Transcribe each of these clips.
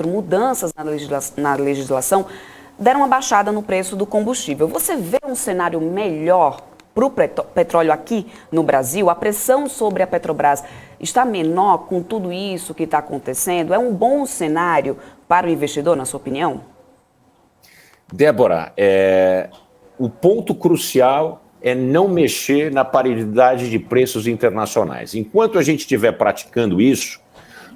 mudanças na legislação, deram uma baixada no preço do combustível. Você vê um cenário melhor para o petróleo aqui no Brasil? A pressão sobre a Petrobras está menor com tudo isso que está acontecendo? É um bom cenário para o investidor, na sua opinião? Débora, o ponto crucial é não mexer na paridade de preços internacionais. Enquanto a gente estiver praticando isso,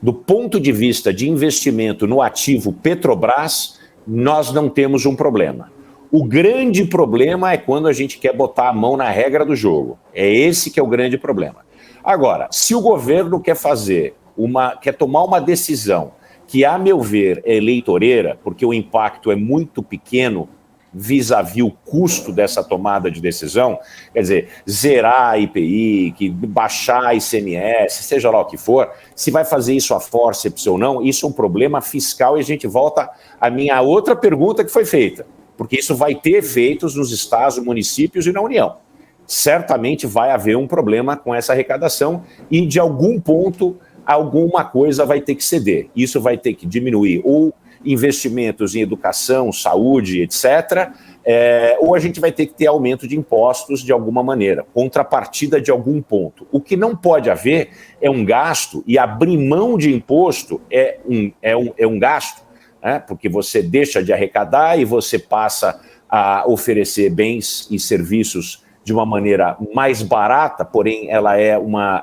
do ponto de vista de investimento no ativo Petrobras, nós não temos um problema. O grande problema é quando a gente quer botar a mão na regra do jogo. É esse que é o grande problema. Agora, se o governo quer tomar uma decisão que, a meu ver, é eleitoreira, porque o impacto é muito pequeno vis-à-vis o custo dessa tomada de decisão, quer dizer, zerar a IPI, baixar a ICMS, seja lá o que for, se vai fazer isso a fórceps ou não, isso é um problema fiscal e a gente volta à minha outra pergunta que foi feita, porque isso vai ter efeitos nos estados, municípios e na União. Certamente vai haver um problema com essa arrecadação e, de algum ponto, alguma coisa vai ter que ceder. Isso vai ter que diminuir ou investimentos em educação, saúde, etc., ou a gente vai ter que ter aumento de impostos de alguma maneira, contrapartida de algum ponto. O que não pode haver é um gasto, e abrir mão de imposto é um gasto, né? Porque você deixa de arrecadar e você passa a oferecer bens e serviços de uma maneira mais barata, porém ela é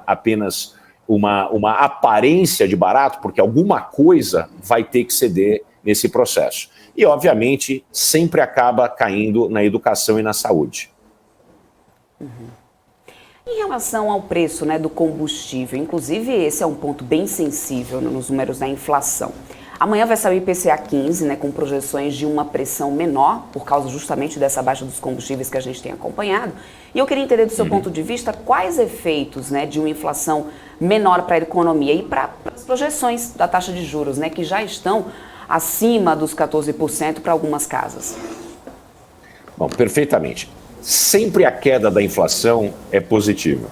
apenas uma aparência de barato, porque alguma coisa vai ter que ceder nesse processo. E, obviamente, sempre acaba caindo na educação e na saúde. Em relação ao preço, né, do combustível, inclusive esse é um ponto bem sensível nos números da inflação. Amanhã vai sair o IPCA 15, né, com projeções de uma pressão menor, por causa justamente dessa baixa dos combustíveis que a gente tem acompanhado. E eu queria entender do seu ponto de vista quais efeitos, né, de uma inflação menor para a economia e para as projeções da taxa de juros, né, que já estão acima dos 14% para algumas casas. Bom, perfeitamente. Sempre a queda da inflação é positiva,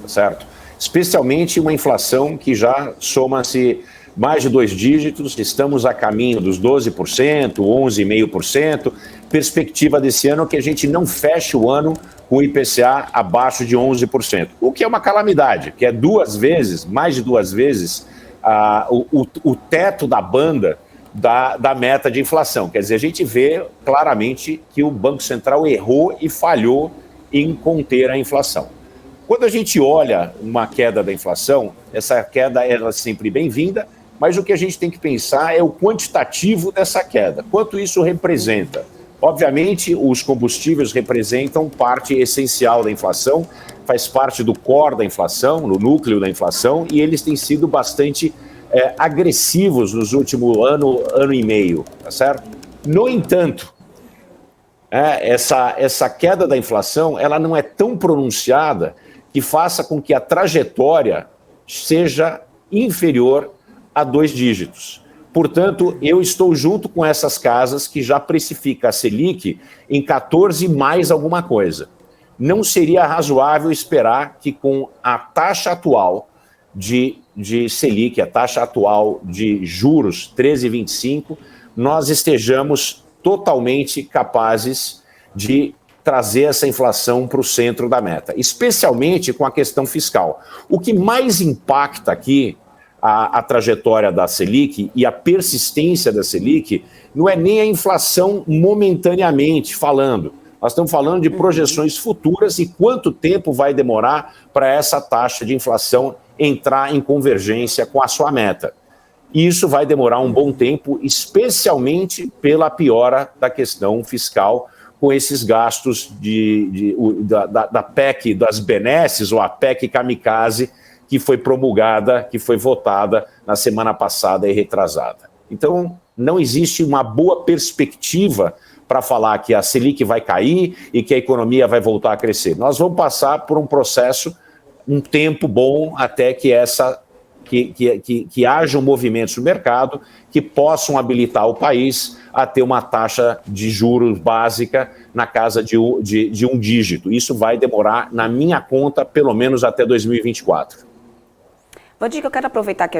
tá certo? Especialmente uma inflação que já soma-se mais de 2 dígitos, estamos a caminho dos 12%, 11,5%. Perspectiva desse ano é que a gente não feche o ano com o IPCA abaixo de 11%, o que é uma calamidade, que é mais de duas vezes o teto da banda da meta de inflação. Quer dizer, a gente vê claramente que o Banco Central errou e falhou em conter a inflação. Quando a gente olha uma queda da inflação, essa queda é sempre bem-vinda, mas o que a gente tem que pensar é o quantitativo dessa queda. Quanto isso representa? Obviamente, os combustíveis representam parte essencial da inflação, faz parte do core da inflação, no núcleo da inflação, e eles têm sido bastante agressivos nos últimos ano e meio, tá certo? No entanto, essa queda da inflação ela não é tão pronunciada que faça com que a trajetória seja inferior a 2 dígitos. Portanto, eu estou junto com essas casas que já precifica a Selic em 14 mais alguma coisa. Não seria razoável esperar que com a taxa atual de Selic, a taxa atual de juros 13,25, nós estejamos totalmente capazes de trazer essa inflação para o centro da meta, especialmente com a questão fiscal. O que mais impacta aqui a trajetória da Selic e a persistência da Selic não é nem a inflação momentaneamente falando. Nós estamos falando de projeções futuras e quanto tempo vai demorar para essa taxa de inflação entrar em convergência com a sua meta. E isso vai demorar um bom tempo, especialmente pela piora da questão fiscal, com esses gastos da PEC das benesses, ou a PEC kamikaze, que foi promulgada, que foi votada na semana passada e retrasada. Então, não existe uma boa perspectiva para falar que a Selic vai cair e que a economia vai voltar a crescer. Nós vamos passar por um processo, um tempo bom, até que hajam movimentos no mercado que possam habilitar o país a ter uma taxa de juros básica na casa de um dígito. Isso vai demorar, na minha conta, pelo menos até 2024. Valdir, eu quero aproveitar que